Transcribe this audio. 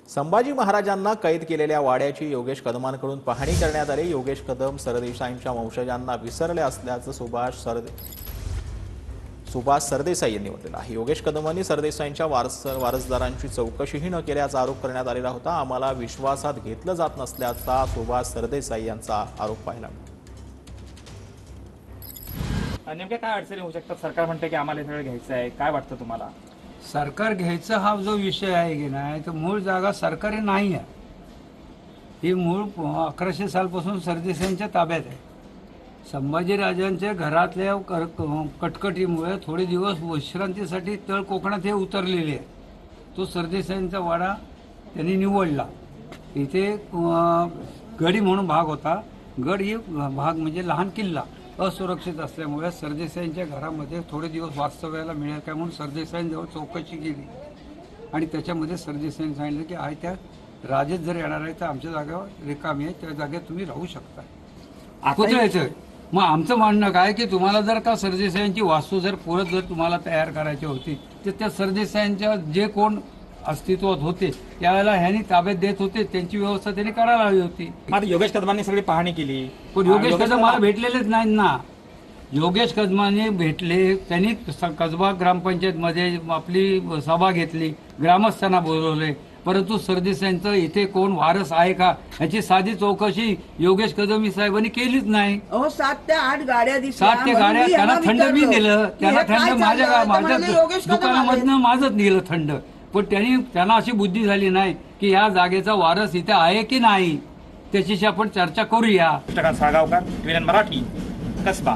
संभाजी महाराजांना कैद केलेल्या वाड्याची योगेश कदमांकडून पाहणी करण्यात आली। योगेश कदम सरदेसाईंच्या वंशजांना विसरले असल्याचं सुभाष सरदेसाई यांनी म्हटलं आहे। योगेश कदमांनी सरदेसाईंच्या वारसदारांची चौकशीही न केल्याचा आरोप करण्यात आलेला होता। आम्हाला विश्वासात घेतलं जात नसल्याचा सुभाष सरदेसाई यांचा आरोप पाहिला। नेमक्या काय अडचणी होऊ शकतात? सरकार म्हणते की आम्हाला सगळं घ्यायचं आहे, काय वाटतं तुम्हाला? सरकार घ्यायचा हा जो विषय आहे की नाही, तो मूळ जागा सरकारी नाही आहे। ही मूळ 1100 सालपासून सरदेसाईंच्या ताब्यात आहे। संभाजीराजांच्या घरातल्या कटकटीमुळे थोडे दिवस विश्रांतीसाठी तळ कोकणात हे उतरलेले आहे। तो सरदेसाईंचा वाडा त्यांनी निवडला। इथे गडी म्हणून भाग होता। गड ही भाग म्हणजे लहान किल्ला असुरक्षित असल्यामुळे सरदेसाईंच्या घरामध्ये थोडे दिवस वास्तव्याला मिळेल काय म्हणून सरदेसाईंजवळ चौकशी केली आणि त्याच्यामध्ये सरदेसाईंनी सांगितलं की आहे त्या राजेत जर येणार आहे तर आमच्या जागेवर रिकामी आहे, त्या जागेत तुम्ही राहू शकता। कुठे मग आमचं म्हणणं काय की तुम्हाला जर का सरदेसाईंची वास्तू जर परत जर तुम्हाला तयार करायची होती तर त्या सरदेसाईंच्या जे कोण अस्तित्वात होते त्यावेळेला ह्यांनी ताब्यात देत होते, त्यांची व्यवस्था त्यांनी करायला हवी होती। आता योगेश कदमांनी सगळी पाहणी केली, पण योगेश कदम मला भेटलेलेच नाहीत ना। योगेश कदमांनी भेटले, त्यांनी कसबा ग्रामपंचायतमध्ये आपली सभा घेतली, ग्रामस्थांना बोलवले, परंतु सरदेसाईंचं इथे कोण वारस आहे का ह्याची साधी चौकशी योगेश कदम साहेबांनी केलीच नाही। 7 ते 8 गाड्या दिसल्या। 7 ते गाड्या त्यांना थंड मी दिलं, त्यांना थंड माझ्या दुकानामधनं माझंच दिलं थंड। पण त्यांना अशी बुद्धी झाली नाही की या जागेचा वारस इथे आहे की नाही त्याच्याशी आपण चर्चा करूया। सागावकर, मराठी, कसबा।